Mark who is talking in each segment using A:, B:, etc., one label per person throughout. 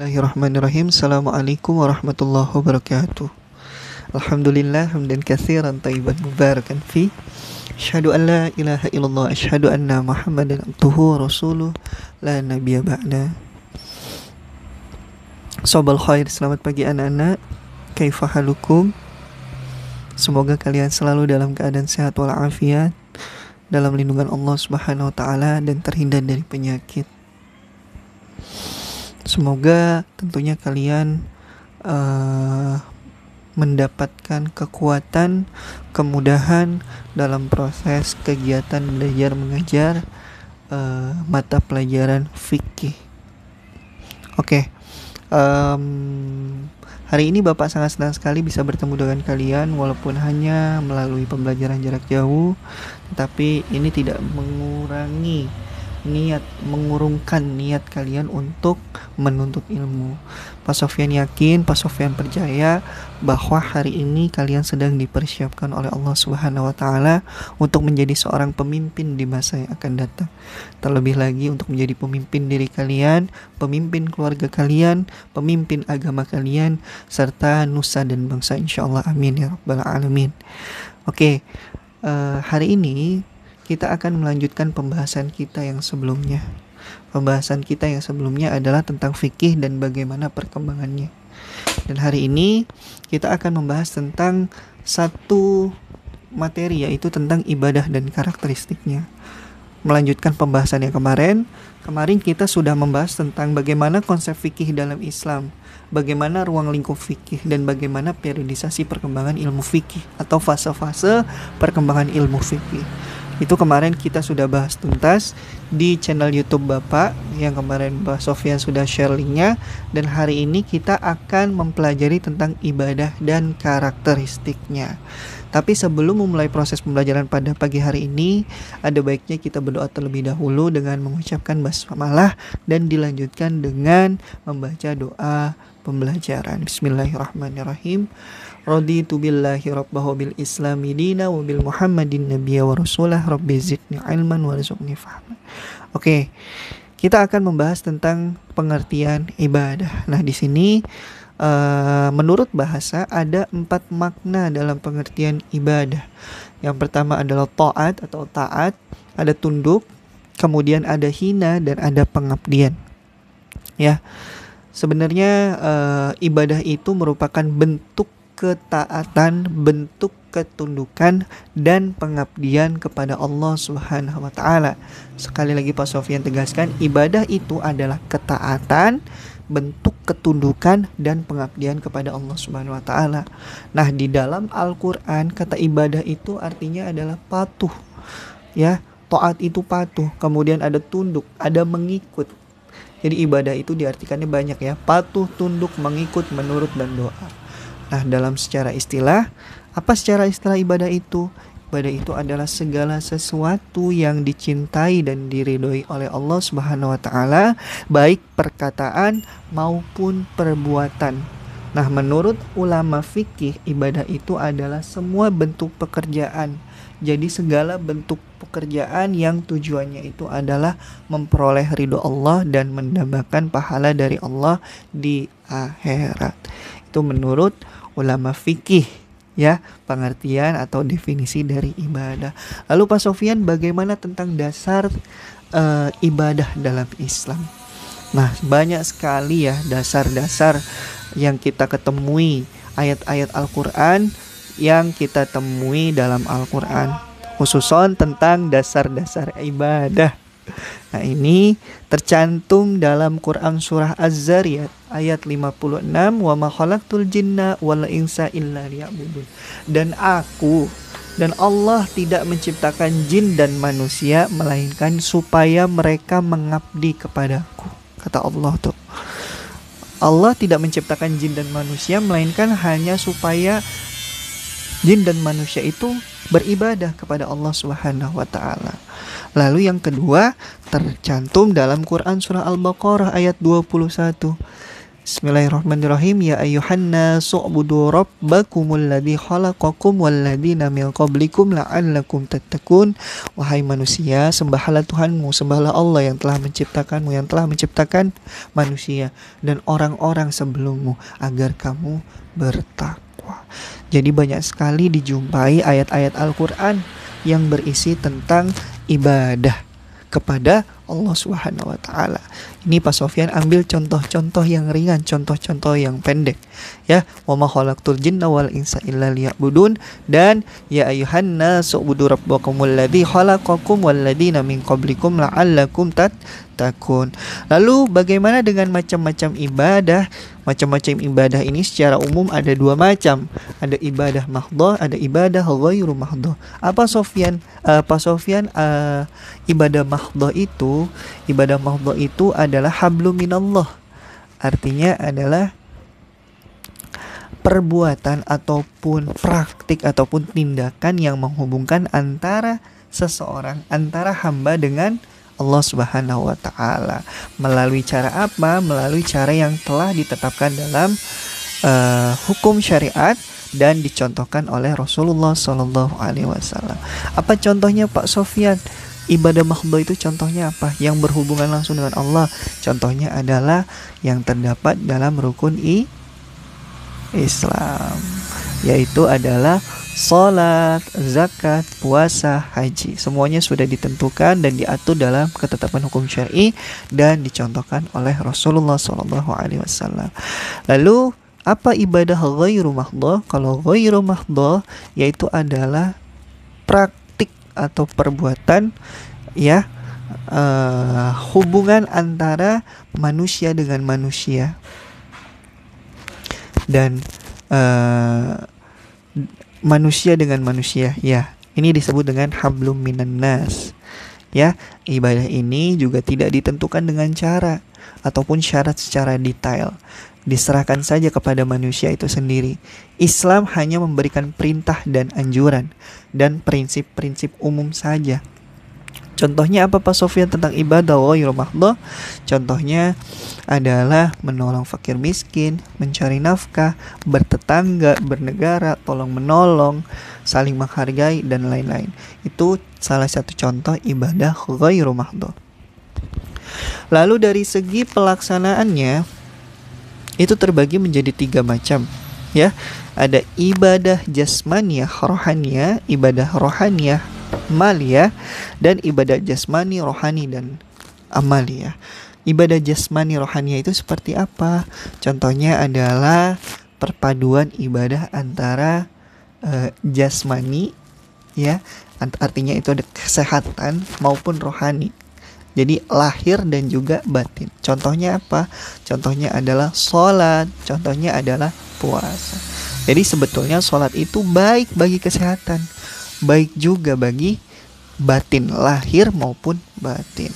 A: Bismillahirrahmanirrahim. Assalamualaikum warahmatullahi wabarakatuh. Alhamdulillah hamdan katsiran thayyiban mubarakan fi. Asyhadu an la ilaha illallah, asyhadu anna Muhammadan abduhu wa rasuluh, la nabiyya ba'da. Sobal khair, selamat pagi anak-anak. Kaifa halukum? Semoga kalian selalu dalam keadaan sehat walafiat, dalam lindungan Allah Subhanahu wa taala dan terhindar dari penyakit. Semoga tentunya kalian mendapatkan kekuatan, kemudahan dalam proses kegiatan belajar mengajar mata pelajaran fikih. Oke, hari ini Bapak sangat senang sekali bisa bertemu dengan kalian walaupun hanya melalui pembelajaran jarak jauh, tetapi ini tidak mengurungkan niat kalian untuk menuntut ilmu. Pak Sofyan yakin, Pak Sofyan percaya bahwa hari ini kalian sedang dipersiapkan oleh Allah Subhanahu wa taala untuk menjadi seorang pemimpin di masa yang akan datang. Terlebih lagi untuk menjadi pemimpin diri kalian, pemimpin keluarga kalian, pemimpin agama kalian, serta nusa dan bangsa, insyaallah. Amin ya rabbal alamin. Oke, hari ini kita akan melanjutkan pembahasan kita yang sebelumnya. Pembahasan kita yang sebelumnya adalah tentang fikih dan bagaimana perkembangannya. Dan hari ini kita akan membahas tentang satu materi, yaitu tentang ibadah dan karakteristiknya. Melanjutkan pembahasan yang kemarin kita sudah membahas tentang bagaimana konsep fikih dalam Islam, bagaimana ruang lingkup fikih, dan bagaimana periodisasi perkembangan ilmu fikih atau fase-fase perkembangan ilmu fikih. Itu kemarin kita sudah bahas tuntas di channel YouTube Bapak, yang kemarin Pak Sofyan sudah share linknya. Dan hari ini kita akan mempelajari tentang ibadah dan karakteristiknya. Tapi sebelum memulai proses pembelajaran pada pagi hari ini, ada baiknya kita berdoa terlebih dahulu dengan mengucapkan basmalah dan dilanjutkan dengan membaca doa pembelajaran. Bismillahirrahmanirrahim. Raditu billahi rabbahu bil islami dina wa bil muhammadin nabiyya wa rasulah rabbi zidni ilman warzuqni fahman. Oke, kita akan membahas tentang pengertian ibadah. Nah, di sini menurut bahasa ada 4 makna dalam pengertian ibadah. Yang pertama adalah taat atau taat, ada tunduk, kemudian ada hina, dan ada pengabdian. Ya, sebenarnya ibadah itu merupakan bentuk ketaatan, bentuk ketundukan dan pengabdian kepada Allah Subhanahu wa taala. Sekali lagi Pak Sofyan tegaskan, ibadah itu adalah ketaatan, bentuk ketundukan dan pengabdian kepada Allah Subhanahu wa taala. Nah, di dalam Al-Qur'an kata ibadah itu artinya adalah patuh. Ya, taat itu patuh, kemudian ada tunduk, ada mengikut. Jadi ibadah itu diartikannya banyak ya, patuh, tunduk, mengikut, menurut, dan doa. Nah, dalam secara istilah, apa secara istilah ibadah itu? Ibadah itu adalah segala sesuatu yang dicintai dan diridhoi oleh Allah Subhanahu wa taala, baik perkataan maupun perbuatan. Nah, menurut ulama fikih, ibadah itu adalah semua bentuk pekerjaan. Jadi segala bentuk pekerjaan yang tujuannya itu adalah memperoleh ridho Allah dan mendapatkan pahala dari Allah di akhirat. Itu menurut ulama fikih, ya, pengertian atau definisi dari ibadah. Lalu Pak Sofyan, bagaimana tentang dasar ibadah dalam Islam? Nah, banyak sekali ya dasar-dasar yang kita ketemui, ayat-ayat Al-Quran yang kita temui dalam Al-Quran, khususon tentang dasar-dasar ibadah. Nah, ini tercantum dalam Quran surah Az-Zariyat ayat 56, wa ma khalaqtul jinna wal insa illa liya'budun. Dan Allah tidak menciptakan jin dan manusia melainkan supaya mereka mengabdi kepadaku. Kata Allah tuh. Allah tidak menciptakan jin dan manusia melainkan hanya supaya jin dan manusia itu beribadah kepada Allah Subhanahu wa taala. Lalu yang kedua tercantum dalam Quran surah Al-Baqarah ayat 21. Bismillahirrahmanirrahim. Ya ayuhan nasu ubudu rabbakumul ladzi khalaqakum walladzina min qablikum la'allakum tattaqun. Wahai manusia, sembahlah Tuhanmu, sembahlah Allah yang telah menciptakanmu, yang telah menciptakan manusia dan orang-orang sebelummu agar kamu bertakwa. Jadi banyak sekali dijumpai ayat-ayat Al-Qur'an yang berisi tentang ibadah kepada Allah Subhanahu wa taala. Ini Pak Sofyan ambil contoh-contoh yang ringan, contoh-contoh yang pendek. Ya, wa ma khalaqtul jinna wal insa illa liya'budun, dan ya ayyuhan nasu ubudu rabbakumul ladzi khalaqakum wal ladzina min qablikum la'allakum tattaqun. Lalu bagaimana dengan macam-macam ibadah? Macam-macam ibadah ini secara umum ada dua macam. Ada ibadah mahdhah, ada ibadah ghairu mahdhah. Apa Pak Sofyan, ibadah mahdhah itu adalah hablum minallah. Artinya adalah perbuatan ataupun praktik ataupun tindakan yang menghubungkan antara seseorang, antara hamba dengan Allah Subhanahu wa taala. Melalui cara apa? Melalui cara yang telah ditetapkan dalam hukum syariat dan dicontohkan oleh Rasulullah Shallallahu alaihi wasallam. Apa contohnya Pak Sofyan? Ibadah mahdhah itu contohnya apa? Yang berhubungan langsung dengan Allah. Contohnya adalah yang terdapat dalam rukun Islam, yaitu adalah salat, zakat, puasa, haji. Semuanya sudah ditentukan dan diatur dalam ketetapan hukum syar'i dan dicontohkan oleh Rasulullah Shallallahu alaihi wasallam. Lalu apa ibadah ghairu mahdhah? Kalau ghairu mahdhah yaitu adalah praktik atau perbuatan, ya, hubungan antara manusia dengan manusia, dan manusia dengan manusia, ya. Ini disebut dengan hablum minan nas. Ya, ibadah ini juga tidak ditentukan dengan cara ataupun syarat secara detail. Diserahkan saja kepada manusia itu sendiri. Islam hanya memberikan perintah dan anjuran dan prinsip-prinsip umum saja. Contohnya apa Pak Sofyan tentang ibadah ghairu mahdhah? Contohnya adalah menolong fakir miskin, mencari nafkah, bertetangga, bernegara, tolong menolong, saling menghargai, dan lain-lain. Itu salah satu contoh ibadah ghairu mahdhah. Lalu dari segi pelaksanaannya itu terbagi menjadi 3 macam, ya. Ada ibadah jasmaniyah rohaniyah, ibadah rohaniyah maliyah, dan ibadah jasmani rohani dan amaliyah. Ibadah jasmani rohaniyah itu seperti apa? Contohnya adalah perpaduan ibadah antara jasmani, ya, artinya itu ada kesehatan, maupun rohani. Jadi lahir dan juga batin. Contohnya apa? Contohnya adalah sholat, contohnya adalah puasa. Jadi sebetulnya sholat itu baik bagi kesehatan, baik juga bagi batin, lahir maupun batin.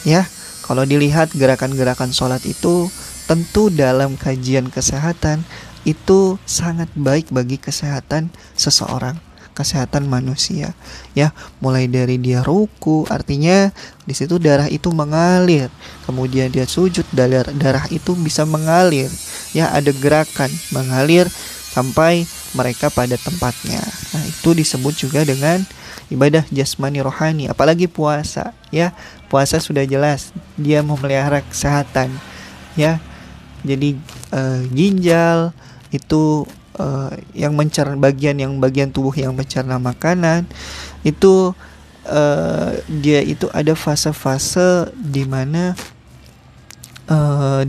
A: Ya, kalau dilihat gerakan-gerakan sholat itu tentu dalam kajian kesehatan itu sangat baik bagi kesehatan seseorang, kesehatan manusia, ya. Mulai dari dia ruku, artinya di situ darah itu mengalir, kemudian dia sujud, darah itu bisa mengalir, ya, ada gerakan mengalir sampai mereka pada tempatnya. Nah, itu disebut juga dengan ibadah jasmani rohani. Apalagi puasa, ya. Puasa sudah jelas dia memelihara kesehatan, ya. Jadi ginjal itu yang mencerna bagian tubuh yang mencerna makanan itu, dia itu ada fase-fase di mana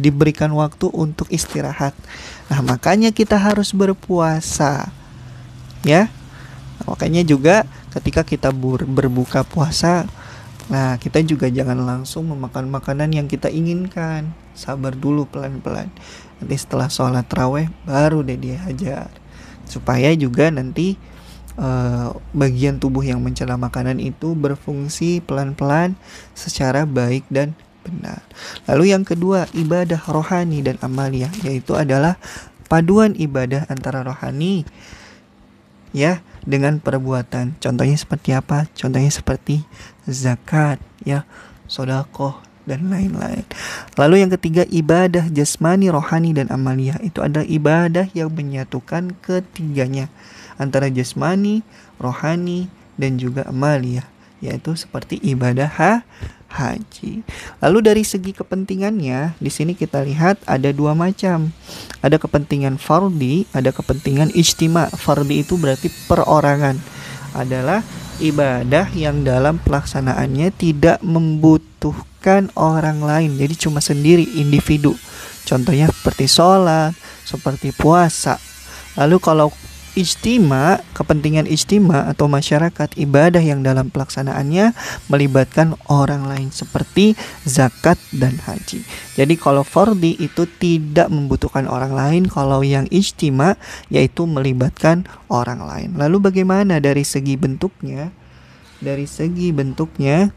A: diberikan waktu untuk istirahat. Nah, makanya kita harus berpuasa, ya. Makanya juga ketika kita berbuka puasa, nah, kita juga jangan langsung memakan makanan yang kita inginkan. Sabar dulu, pelan-pelan. Nanti setelah sholat tarawih baru deh dia hajar, supaya juga nanti bagian tubuh yang mencerna makanan itu berfungsi pelan-pelan secara baik dan benar. Lalu yang kedua, ibadah rohani dan amaliyah, yaitu adalah paduan ibadah antara rohani, ya, dengan perbuatan. Contohnya seperti apa? Contohnya seperti zakat, ya, sedekah, dan lain-lain. Lalu yang ketiga, ibadah jasmani, rohani, dan amaliyah. Itu adalah ibadah yang menyatukan ketiganya, antara jasmani, rohani, dan juga amaliyah, yaitu seperti ibadah haji. Lalu dari segi kepentingannya, di sini kita lihat ada dua macam. Ada kepentingan fardhi, ada kepentingan ijtima. Fardhi itu berarti perorangan. Adalah ibadah yang dalam pelaksanaannya tidak membutuhkan orang lain. Jadi cuma sendiri, individu. Contohnya seperti sholat, seperti puasa. Lalu kalau ijtima, kepentingan ijtima atau masyarakat, ibadah yang dalam pelaksanaannya melibatkan orang lain seperti zakat dan haji. Jadi kalau fardhi itu tidak membutuhkan orang lain, kalau yang ijtima yaitu melibatkan orang lain. Lalu bagaimana dari segi bentuknya? Dari segi bentuknya,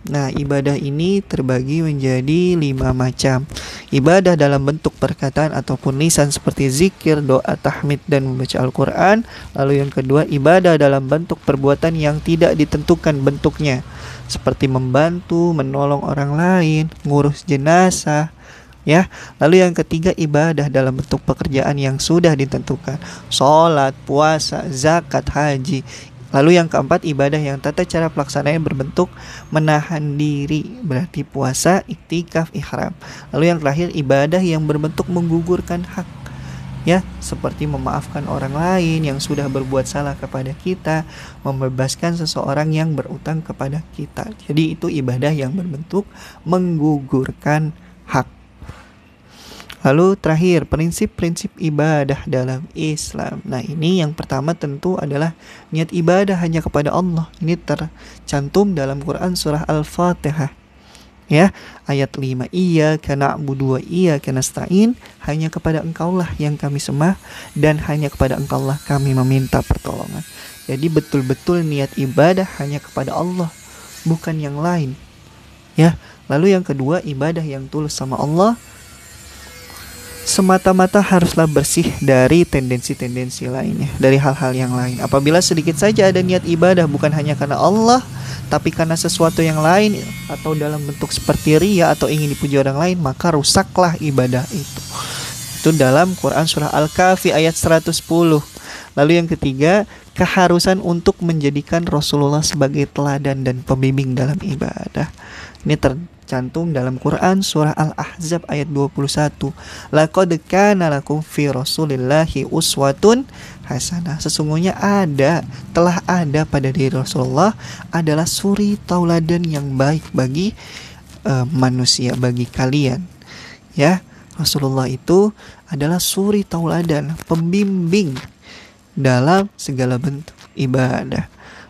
A: nah, ibadah ini terbagi menjadi 5 macam. Ibadah dalam bentuk perkataan ataupun lisan seperti zikir, doa, tahmid, dan membaca Al-Quran. Lalu yang kedua, ibadah dalam bentuk perbuatan yang tidak ditentukan bentuknya, seperti membantu, menolong orang lain, ngurus jenazah, ya. Lalu yang ketiga, ibadah dalam bentuk pekerjaan yang sudah ditentukan, sholat, puasa, zakat, haji. Lalu yang keempat, ibadah yang tata cara pelaksananya berbentuk menahan diri, berarti puasa, iktikaf, ihram. Lalu yang terakhir, ibadah yang berbentuk menggugurkan hak, ya, seperti memaafkan orang lain yang sudah berbuat salah kepada kita, membebaskan seseorang yang berutang kepada kita. Jadi itu ibadah yang berbentuk menggugurkan hak. Lalu terakhir, prinsip-prinsip ibadah dalam Islam. Nah, ini yang pertama tentu adalah niat ibadah hanya kepada Allah. Ini tercantum dalam Quran surah Al-Fatihah. Ya, ayat 5. Iyyaka na'budu wa iyyaka nasta'in. Hanya kepada Engkaulah yang kami sembah dan hanya kepada Engkaulah kami meminta pertolongan. Jadi betul-betul niat ibadah hanya kepada Allah, bukan yang lain. Ya, lalu yang kedua, ibadah yang tulus sama Allah semata-mata haruslah bersih dari tendensi-tendensi lainnya, dari hal-hal yang lain. Apabila sedikit saja ada niat ibadah bukan hanya karena Allah, tapi karena sesuatu yang lain atau dalam bentuk seperti riya atau ingin dipuji orang lain, maka rusaklah ibadah itu. Itu dalam Quran surah Al-Kahfi ayat 110. Lalu yang ketiga, keharusan untuk menjadikan Rasulullah sebagai teladan dan pembimbing dalam ibadah. Ini tercantum dalam Quran surah Al-Ahzab ayat 21. Laqad kana lakum fi Rasulillahi uswatun hasanah. Sesungguhnya telah ada pada diri Rasulullah adalah suri tauladan yang baik bagi manusia, bagi kalian. Ya, Rasulullah itu adalah suri tauladan, pembimbing dalam segala bentuk ibadah.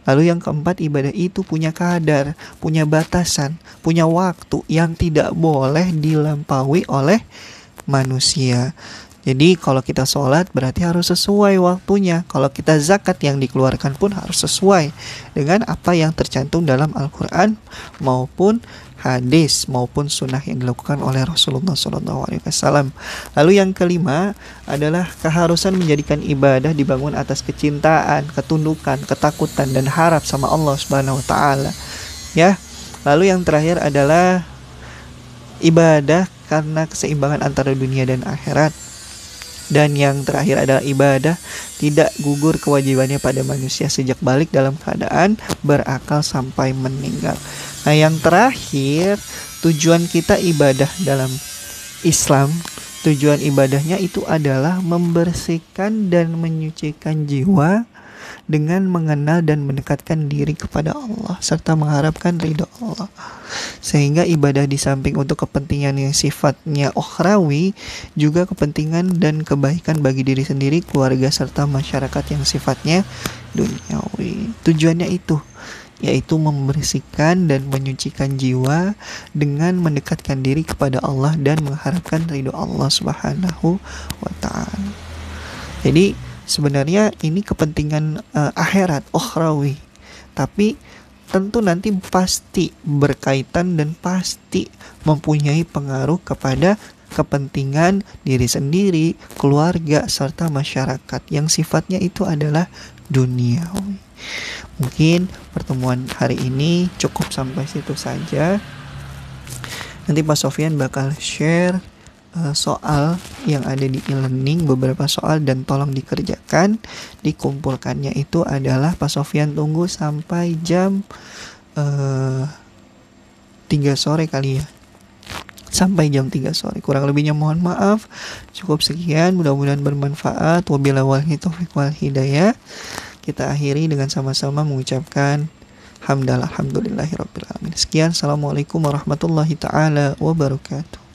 A: Lalu yang keempat, ibadah itu punya kadar, punya batasan, punya waktu yang tidak boleh dilampaui oleh manusia. Jadi kalau kita sholat berarti harus sesuai waktunya. Kalau kita zakat yang dikeluarkan pun harus sesuai dengan apa yang tercantum dalam Al-Quran maupun hadis maupun sunnah yang dilakukan oleh Rasulullah SAW. Lalu yang kelima adalah keharusan menjadikan ibadah dibangun atas kecintaan, ketundukan, ketakutan, dan harap sama Allah Subhanahu Wa Taala. Ya. Lalu yang terakhir adalah ibadah karena keseimbangan antara dunia dan akhirat. Dan yang terakhir adalah ibadah tidak gugur kewajibannya pada manusia sejak balik dalam keadaan berakal sampai meninggal. Nah, yang terakhir, tujuan kita ibadah dalam Islam, tujuan ibadahnya itu adalah membersihkan dan menyucikan jiwa dengan mengenal dan mendekatkan diri kepada Allah serta mengharapkan ridho Allah. Sehingga ibadah di samping untuk kepentingan yang sifatnya ukhrawi, juga kepentingan dan kebaikan bagi diri sendiri, keluarga, serta masyarakat yang sifatnya duniawi. Tujuannya itu, yaitu membersihkan dan menyucikan jiwa dengan mendekatkan diri kepada Allah dan mengharapkan ridho Allah Subhanahu wa Ta'ala. Jadi sebenarnya ini kepentingan akhirat, ukhrawi, tapi tentu nanti pasti berkaitan dan pasti mempunyai pengaruh kepada kepentingan diri sendiri, keluarga, serta masyarakat yang sifatnya itu adalah duniawi. Mungkin pertemuan hari ini cukup sampai situ saja. Nanti Pak Sofyan bakal share soal yang ada di e-learning, beberapa soal, dan tolong dikerjakan. Dikumpulkannya itu adalah Pak Sofyan tunggu sampai jam 3 sore kali ya. Sampai jam 3 sore. Kurang lebihnya mohon maaf. Cukup sekian, mudah-mudahan bermanfaat. Wabillahi taufiq wal hidayah. Kita akhiri dengan sama-sama mengucapkan hamdalah alhamdulillahirabbil alamin. Sekian, assalamualaikum warahmatullahi taala wabarakatuh.